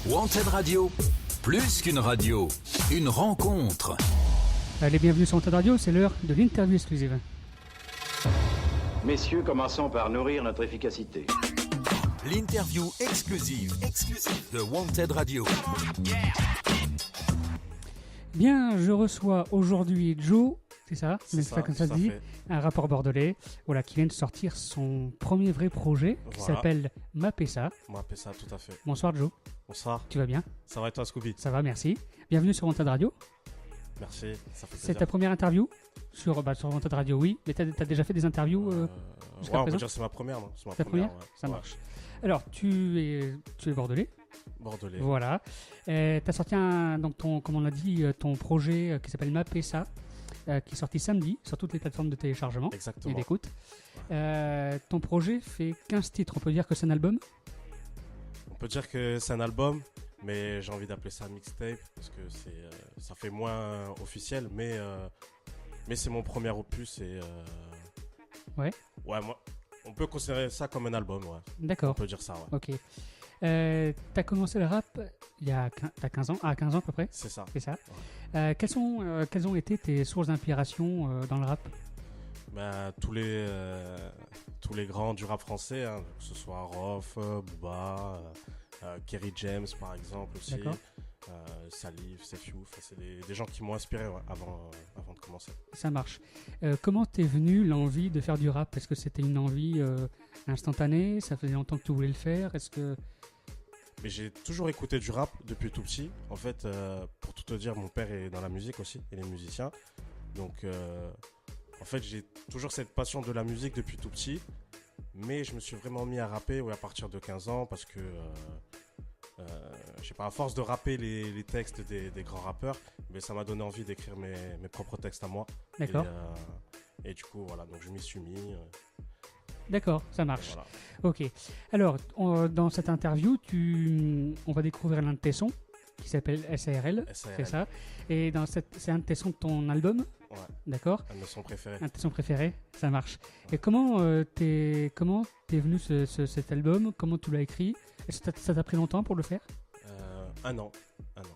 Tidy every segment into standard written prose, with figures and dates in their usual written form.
Wanted Radio, plus qu'une radio, une rencontre. Allez, bienvenue sur Wanted Radio, c'est l'heure de l'interview exclusive. Messieurs, commençons par nourrir notre efficacité. L'interview exclusive de Wanted Radio. Bien, je reçois aujourd'hui Joe, c'est ça, C'est ça, comme ça se tout à dit, fait. un rappeur bordelais, voilà, qui vient de sortir son premier vrai projet, qui Voilà. s'appelle Mapessa. On m'appelle ça, tout à fait. Bonsoir Joe, Bonsoir, tu vas bien? ça va et toi Scooby? Ça va, merci. Bienvenue sur Wanted Radio. Merci, ça fait C'est plaisir. ta première interview sur Wanted Radio, oui, mais t'as déjà fait des interviews jusqu'à on peut présent? dire que c'est ma première, non? C'est ma Ta première? ouais. Ça Ouais. marche. Alors, tu es bordelais. Bordelais. Voilà. Tu as sorti comme on l'a dit, ton projet qui s'appelle Mapessa, qui est sorti samedi sur toutes les plateformes de téléchargement et Exactement. d'écoute. Ton projet fait 15 titres. On peut dire que c'est un album? On peut dire que c'est un album, mais j'ai envie d'appeler ça un mixtape parce que ça fait moins officiel, mais c'est mon premier opus et Ouais. Ouais, moi, on peut considérer ça comme un album, ouais. On D'accord. peut dire ça, ouais. Ok. T'as commencé le rap t'as 15 ans, à 15 ans à peu près, C'est ça. c'est ça. Quelles ont été tes sources d'inspiration dans le rap? Ben, tous les grands du rap français, hein, que ce soit Rof, Booba, Kerry James par exemple aussi, D'accord. Salif, Sefiou, c'est des gens qui m'ont inspiré ouais, avant de commencer. Ça marche. Comment t'es venu l'envie de faire du rap? Est-ce que c'était une envie instantanée? Ça faisait longtemps que tu voulais le faire? Est-ce que... Mais j'ai toujours écouté du rap depuis tout petit. En fait, pour tout te dire, mon père est dans la musique aussi, il est musicien. Donc, en fait, j'ai toujours cette passion de la musique depuis tout petit. Mais je me suis vraiment mis à rapper ouais, à partir de 15 ans parce que, je sais pas, à force de rapper les textes des grands rappeurs, mais ça m'a donné envie d'écrire mes propres textes à moi. D'accord. Et du coup, voilà, donc je m'y suis mis. D'accord, ça marche. Voilà. Ok. Alors, dans cette interview, on va découvrir l'un de tes sons qui s'appelle SARL, c'est ça. Et c'est un de tes sons de ton album, Ouais, d'accord? un de mes sons préférés. Un de tes sons préférés, ça marche. Et comment t'es venu cet album? Comment tu l'as écrit? Est-ce que ça t'a pris longtemps pour le faire? Un an.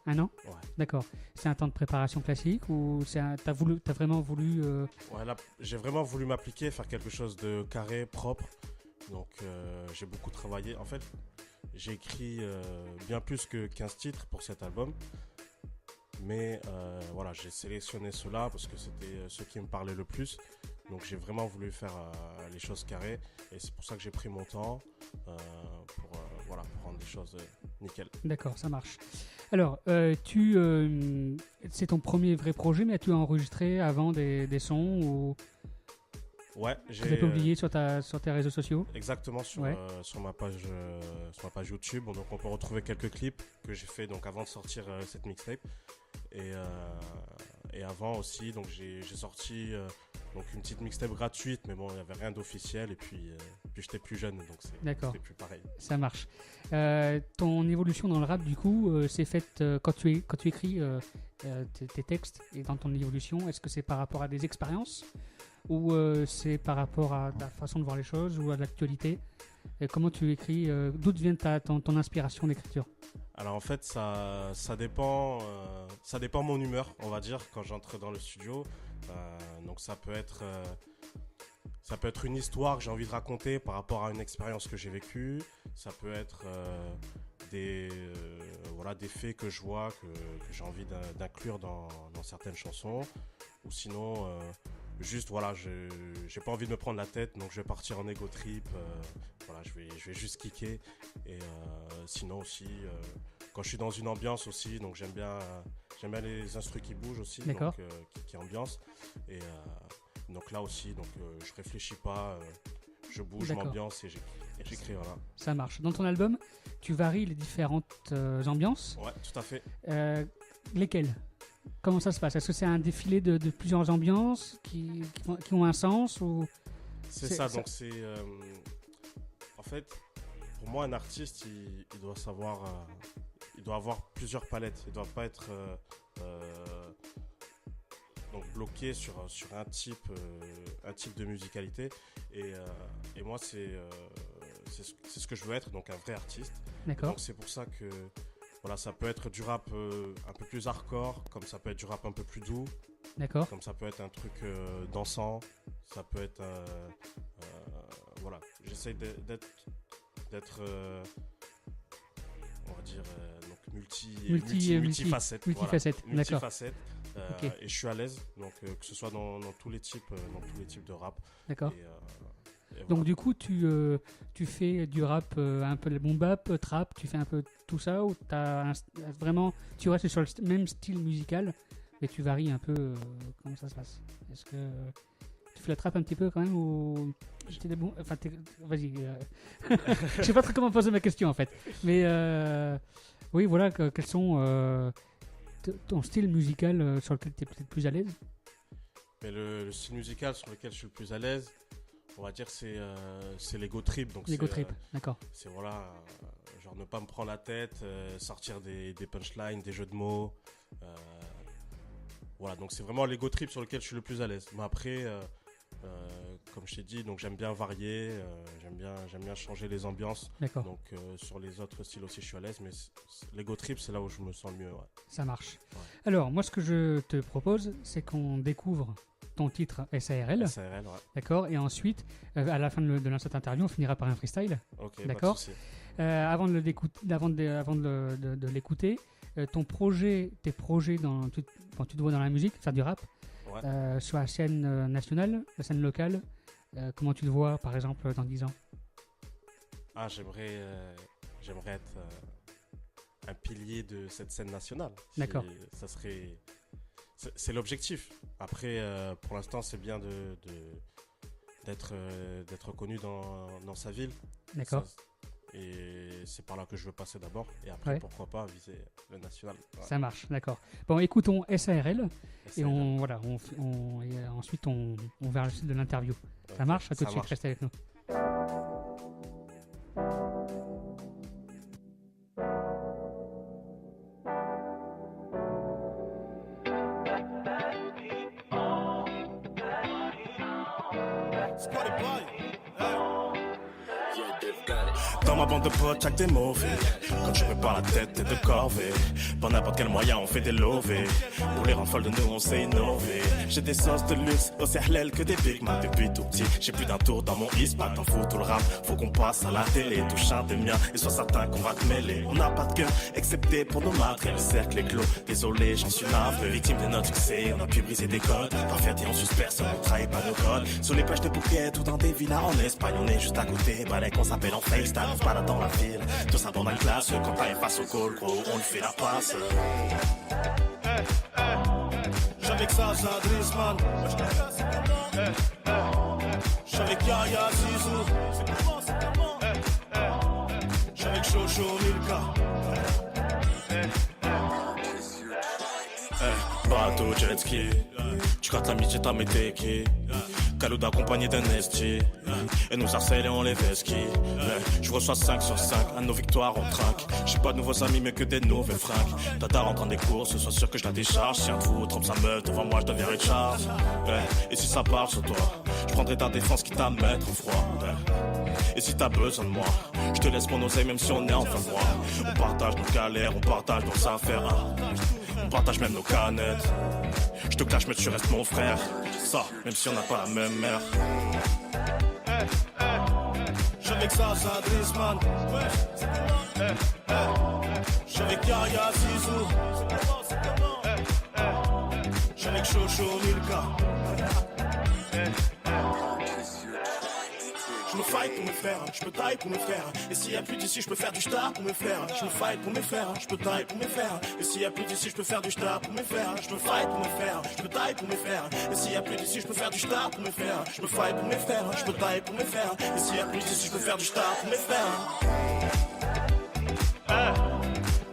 Un an? Ouais. D'accord. C'est un temps de préparation classique ou t'as vraiment voulu... Ouais, là, j'ai vraiment voulu m'appliquer, faire quelque chose de carré, propre. Donc, j'ai beaucoup travaillé. En fait, j'ai écrit bien plus que 15 titres pour cet album. Mais voilà, j'ai sélectionné ceux-là parce que c'était ceux qui me parlaient le plus. Donc, j'ai vraiment voulu faire les choses carrées. Et c'est pour ça que j'ai pris mon temps pour rendre les choses nickel. D'accord, ça marche. Alors, c'est ton premier vrai projet, mais as-tu enregistré avant des sons ou Ouais, tu l'as pas publié sur tes réseaux sociaux? Exactement sur ma page YouTube. Donc on peut retrouver quelques clips que j'ai fait donc avant de sortir cette mixtape et avant aussi donc j'ai sorti donc une petite mixtape gratuite, mais bon il n'y avait rien d'officiel et puis j'étais plus jeune donc D'accord. c'était plus pareil. Ça marche. Ton évolution dans le rap du coup c'est faite quand tu écris tes textes et dans ton évolution, est-ce que c'est par rapport à des expériences ou c'est par rapport à ta façon de voir les choses ou à l'actualité? Et comment tu écris? D'où vient ton inspiration d'écriture? Alors en fait ça dépend mon humeur on va dire quand j'entre dans le studio. Donc ça peut être une histoire que j'ai envie de raconter par rapport à une expérience que j'ai vécue. Ça peut être des faits que je vois que j'ai envie d'inclure dans certaines chansons. Ou sinon juste voilà, j'ai pas envie de me prendre la tête, donc je vais partir en ego trip. Voilà, je vais juste kicker. Et sinon aussi quand je suis dans une ambiance aussi, donc j'aime bien les instrus qui bougent aussi, donc qui ambiance. Et donc là aussi, donc je réfléchis pas, je bouge, D'accord. m'ambiance et j'écris, voilà. Ça marche. Dans ton album, tu varies les différentes ambiances. Ouais, tout à fait. Lesquelles? Comment ça se passe? Est-ce que c'est un défilé de plusieurs ambiances qui ont un sens ou... C'est ça, donc c'est... en fait, pour moi, un artiste, il doit savoir... il doit avoir plusieurs palettes. Il ne doit pas être donc bloqué sur un type de musicalité. Et moi, c'est ce que je veux être, donc un vrai artiste. D'accord. Donc c'est pour ça que Voilà, ça peut être du rap un peu plus hardcore, comme ça peut être du rap un peu plus doux, D'accord. comme ça peut être un truc dansant, ça peut être... voilà, j'essaye d'être on va dire, donc multifacette. Multifacette, Voilà, d'accord. multifacette. Ok. Et je suis à l'aise, donc que ce soit dans tous les types de rap. D'accord. Et Donc voilà. du coup, tu fais du rap, un peu de boom bap, trap, tu fais un peu tout ça, ou vraiment, tu restes sur le même style musical, mais tu varies un peu. Comment ça se passe? Est-ce que tu fais la trap un petit peu quand même, ou enfin, vas-y. Je sais pas trop comment poser ma question en fait, mais oui, voilà, quels sont ton style musical sur lequel tu es peut-être plus à l'aise? Mais le style musical sur lequel je suis le plus à l'aise, on va dire, c'est l'ego trip. Donc L'ego trip, d'accord. C'est voilà, genre ne pas me prendre la tête, sortir des punchlines, des jeux de mots. Voilà, donc c'est vraiment l'ego trip sur lequel je suis le plus à l'aise. Mais après, comme je t'ai dit, donc j'aime bien varier, j'aime bien changer les ambiances. D'accord. Donc sur les autres styles aussi, je suis à l'aise. Mais l'ego trip, c'est là où je me sens le mieux. Ouais. Ça marche. Ouais. Alors, moi, ce que je te propose, c'est qu'on découvre ton titre SARL. SARL, ouais. D'accord. Et ensuite, à la fin de cette interview, on finira par un freestyle. Ok, D'accord. pas de souci. Avant de l'écouter, tes projets quand tu te vois dans la musique, faire du rap, Ouais. sur la scène nationale, la scène locale, comment tu le vois, par exemple, dans 10 ans? Ah, j'aimerais être un pilier de cette scène nationale. D'accord. Ça serait... C'est l'objectif. Après, pour l'instant, c'est bien d'être connu dans sa ville. D'accord. Et c'est par là que je veux passer d'abord. Et après, Ouais. pourquoi pas viser le national. Ouais. Ça marche, d'accord. Bon, écoutons SARL et SARL. et ensuite on verra le suite de l'interview. Ça Ok, marche? À tout de ça suite, marche. restez avec nous. Dans ma bande de potes, chaque des mauvais. Quand tu me parles la tête, t'es de corvée. Par n'importe quel moyen, on fait des lovés. Pour les rendre folles de nous, on sait innover. J'ai des sauces de luxe, aussi halal que des Big Mac depuis tout petit. J'ai plus d'un tour dans mon ispac, t'en fous tout le rap. Faut qu'on passe à la télé, touche un des miens. Et sois certain qu'on va te mêler. On n'a pas de cœur, excepté pour nos matres. Et le cercle est clos. Désolé, j'en suis navré. Victime de notre succès, on a pu briser des codes. Parfait et on suce personne, on trahit pas nos codes. Sur les plages de Phuket ou dans des villas en Espagne, on est juste à côté. Balai qu'on s'appelle en FaceTime. Pas là dans la ville, tout ça dans la classe. Quand t'arrives face au call, gros, on lui fait la passe. J'avais que ça, Drizzman. J'avais que Yaya, Zizou. J'avais que Jojo, Milka. Bateau, jet ski. Tu grattes l'amitié, t'as mes techis. Kaloud accompagné d'un esti. Et nous harcèlent et on les vesquille. Je reçois 5 sur 5, à nos victoires on trinque. J'ai pas de nouveaux amis mais que des nouvelles fringues. Tata rentre en des courses, sois sûr que je la décharge. Si un de vous trompe sa meuf devant moi je deviens Richard. Et si ça part sur toi, je prendrai ta défense quitte à me mettre au froid. Et si t'as besoin de moi, je te laisse mon oseille même si on est en fin de mois. On partage nos galères, on partage nos affaires. On partage même nos canettes. Je te clash mais tu restes mon frère. Ça, même si on n'a pas la même mère. J'avais que ça, Drizzman. J'avais que Yaya, Zizou. J'avais que Jojo, Milka. Je me fight pour mes frères, je me taille pour mes frères. Et s'il y a plus d'ici, je peux faire du star pour mes frères. Je me fight pour mes frères, je me taille pour mes frères. Et s'il y a plus d'ici, je peux faire du star pour mes frères. Je me fight pour mes frères, je me taille pour mes frères. Et s'il y a plus d'ici, je peux faire du star pour mes frères. Je me fight pour mes frères, je me taille pour mes frères. Et s'il y a plus d'ici, je peux faire du star pour mes frères.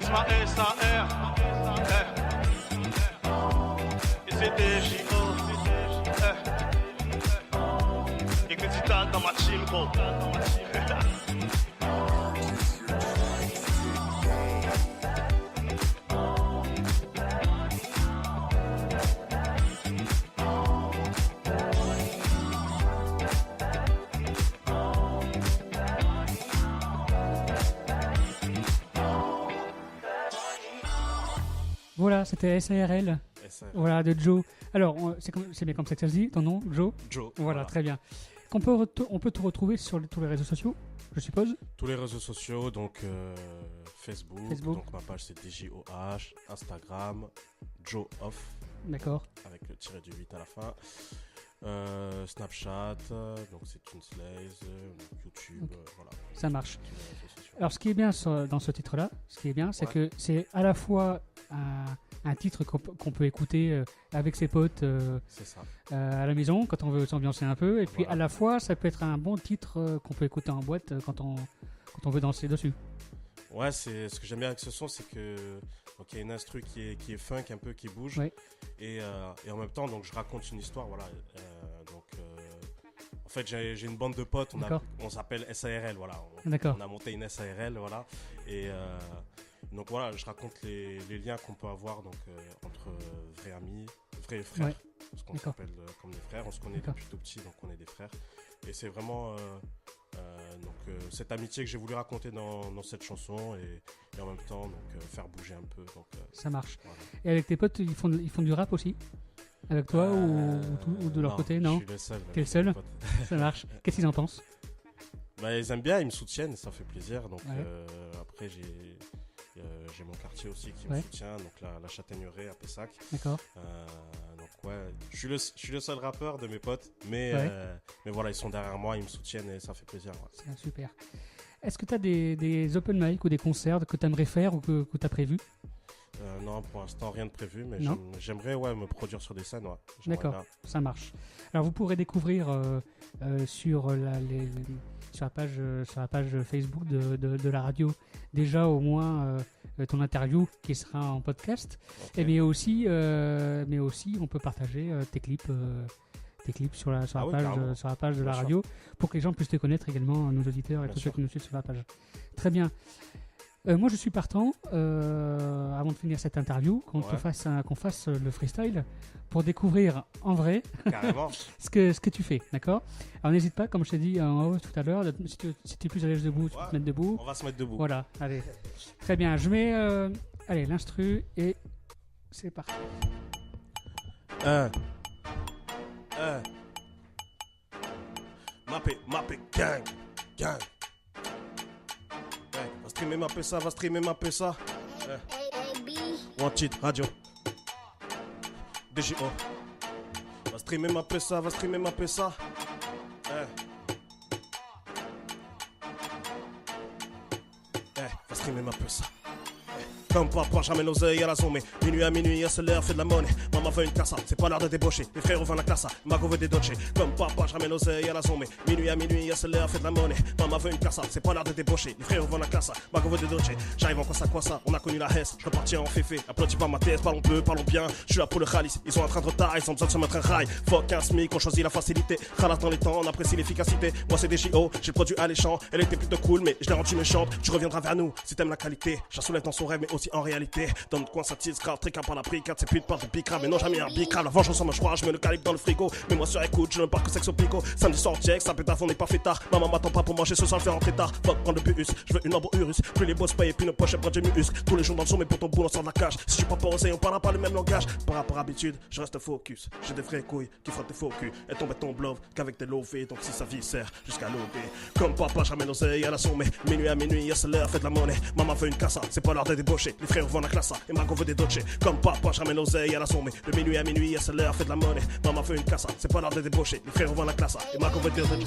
C'est ma SAR. Et c'était J.O. Et que tu t'as dans ma team, gros. Voilà, c'était SARL. SARL. Voilà, de Joe. Alors, c'est bien comme ça que ça se dit, ton nom, Joe. Joe. Voilà, très bien. On peut te retrouver sur tous les réseaux sociaux, je suppose. Tous les réseaux sociaux, donc Facebook. Donc ma page c'est DJOH, Instagram, Joe Off. D'accord. Avec le tiré du 8 à la fin. Snapchat, donc c'est TuneSlays, YouTube, Okay. voilà. Ça marche. Alors, ce qui est bien dans ce titre-là, c'est que c'est à la fois un titre qu'on peut écouter avec ses potes c'est ça. À la maison quand on veut s'ambiancer un peu, et puis Voilà. à la fois ça peut être un bon titre qu'on peut écouter en boîte quand on veut danser dessus. Ouais, c'est ce que j'aime bien avec ce son, c'est que donc il y a une instru qui est funk un peu, qui bouge, Ouais. et en même temps donc je raconte une histoire, voilà. En fait j'ai une bande de potes, on s'appelle SARL, voilà. D'accord. On a monté une SARL, voilà, et donc voilà, je raconte les liens qu'on peut avoir donc entre vrais amis, vrais frères, Ouais. parce qu'on D'accord. s'appelle comme des frères, on se connaît D'accord. depuis tout petit, donc on est des frères, et c'est vraiment cette amitié que j'ai voulu raconter dans cette chanson, et en même temps donc faire bouger un peu, donc Ça marche. voilà. Et avec tes potes, ils font du rap aussi avec toi ou de leur côté, non? Je suis le seul. T'es le seul? Ça marche. Qu'est-ce qu'ils en pensent? Bah, ils aiment bien, ils me soutiennent, ça fait plaisir. Donc Ouais. après j'ai mon quartier aussi qui Ouais. me soutient, donc la Châtaigneraie à Pessac. D'accord. Donc ouais, je suis le seul rappeur de mes potes, mais voilà, ils sont derrière moi, ils me soutiennent et ça fait plaisir. Ouais. C'est super. Est-ce que tu as des open mic ou des concerts que tu aimerais faire ou que tu as prévu? Non, pour l'instant rien de prévu, mais Non. j'aimerais me produire sur des scènes. Ouais. J'aimerais D'accord, bien. ça marche. Alors vous pourrez découvrir sur la page Facebook de la radio déjà au moins ton interview qui sera en podcast. Ok. Et mais aussi on peut partager tes clips sur la Ah oui, page carrément. sur la page de la Bien sûr. radio pour que les gens puissent te connaître également, nos auditeurs et Bien tous ceux sûr. qui nous suivent sur la page. Très bien. Moi je suis partant avant de finir cette interview qu'on fasse le freestyle pour découvrir en vrai Carrément. ce que tu fais, d'accord? Alors n'hésite pas, comme je t'ai dit en haut tout à l'heure, si tu es plus à l'aise debout, tu peux te mettre debout. On va se mettre debout. Voilà, allez. Très bien, je mets allez, l'instru et c'est parti. Mappé, gang. Va streamer ma PSA. One cheat, radio. DJO. Va streamer ma PSA. Va streamer ma PSA. Comme papa, jamais l'oseille à la zone, mais minuit à minuit, c'est l'heure, fait de la monnaie. Maman veut une cassa, c'est pas l'heure de débaucher. Les frères revendent la classe, Mago veut des dodgers. Comme papa, jamais l'oseille à la zone, mais minuit à minuit, c'est l'heure, fait de la monnaie. Maman veut une cassa, c'est pas l'heure de débaucher. Les frères revendent la classe, Mago veut des dodgers. J'arrive en quoi ça, on a connu la Hesse. Je repartis en féfé, applaudis pas ma thèse, parlons peu, parlons bien. Je suis là pour le Khalis, ils ont un train de retard, ils ont besoin de se mettre un rail. Fuck un SMIC, on choisit la facilité. Khalas dans les temps, on apprécie l'efficacité. Moi c'est des JO, j'ai le produit alléchant. Elle était plutôt cool, mais je l'ai rendue méchante. Tu reviendras vers nous si t'aimes la qualité. J'assoulève dans son rêve, mais aussi en réalité. Dans notre coin, ça tisse grave, tricard par la prix, 4 c'est pute par de bicrave, mais non jamais un bicrave. La vengeance en ma choix, je mets le calibre dans le frigo. Mais moi sur écoute, je ne pars que sexe au pico. Samedi soir, check, ça pétard, on n'est pas fait tard. Maman m'attend pas pour manger ce soir, je vais rentrer tard. Fuck, prendre le bus, je veux une lambeau urus. Plus les boss payent, puis nos poches, prendre du muscle. Tous les jours dans le son, mais pour ton boulot, on sort de la cage. Si je suis pas posé, on parlera pas le même langage. Par rapport à habitude, je reste focus. J'ai des vraies couilles qui frottent tes faux cul. Elle tombe et tombe love qu'avec des lovés, donc si sa vie sert jusqu'à l'aube. Comme papa, jamais l'oseille à la somme. Minuit à minuit, c'est l'heure, fait de la monnaie. Maman veut une cassa, c'est pas l'heure de débaucher. Les frères vendent la classe, et Margot veut des dodgers. Comme papa, jamais l'oseille à la somme. De minuit à minuit, c'est l'heure, fait de la monnaie. Maman veut une cassa, c'est pas l'heure de débaucher. Les frères vendent la classe, et Margot veut des dodgers.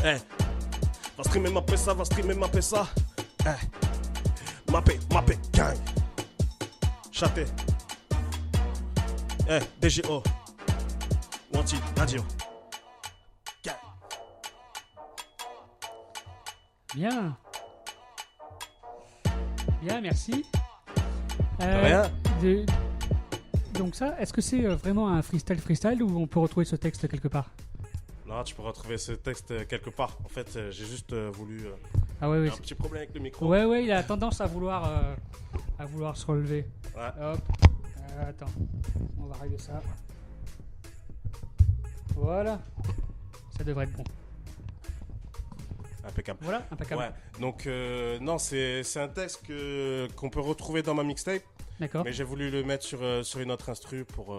Va streamer ma PSA, va streamer ma PSA. Mappé, gang. Châté. DGO. Wanty, radio. Gang. Bien. Bien, merci. Rien. Donc ça, est-ce que c'est vraiment un freestyle ou on peut retrouver ce texte quelque part? Non, tu peux retrouver ce texte quelque part. En fait, j'ai juste voulu. Ah ouais, Un petit problème avec le micro. ouais, il a tendance à vouloir se relever. Ouais. Hop. Attends, on va régler ça. Voilà. Ça devrait être bon. Impeccable. Voilà, impeccable. Ouais. Donc non, c'est un texte qu'on peut retrouver dans ma mixtape. D'accord. Mais j'ai voulu le mettre sur une autre instru pour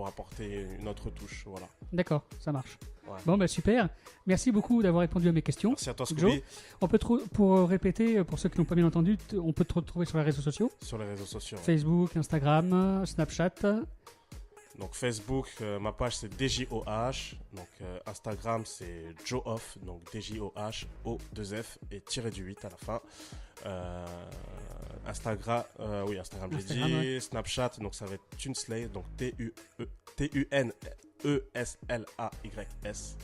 apporter une autre touche. Voilà. D'accord, ça marche. Ouais. Bon, bah super. Merci beaucoup d'avoir répondu à mes questions. Merci à toi, Joe. Scooby. On peut pour répéter, pour ceux qui n'ont pas bien entendu, on peut te retrouver sur les réseaux sociaux. Sur les réseaux sociaux. Facebook, Instagram, Snapchat. Donc Facebook, ma page c'est DJOH. Donc Instagram c'est JoeOff. Donc DJOH, O2F et tiré du 8 à la fin. Instagram, Instagram j'ai dit. Ouais. Snapchat, donc ça va être Tunslay. Donc TUNESLAYS.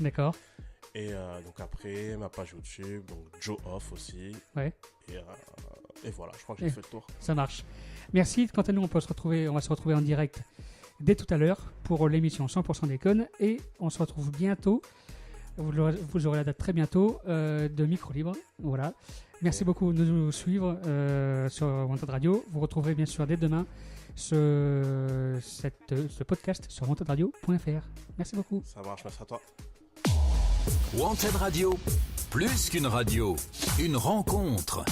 D'accord. Et donc après, ma page YouTube, donc JoeOff aussi. Ouais. Et voilà, je crois que j'ai fait le tour. Ça marche. Merci. Quant à nous, on va se retrouver en direct dès tout à l'heure pour l'émission 100% Déconne. Et on se retrouve bientôt. Vous aurez la date très bientôt de Micro Libre. Voilà. Merci beaucoup de nous suivre sur Wanted Radio. Vous retrouverez bien sûr dès demain ce podcast sur wantedradio.fr. Merci beaucoup. Ça marche, merci à toi. Wanted Radio, plus qu'une radio, une rencontre.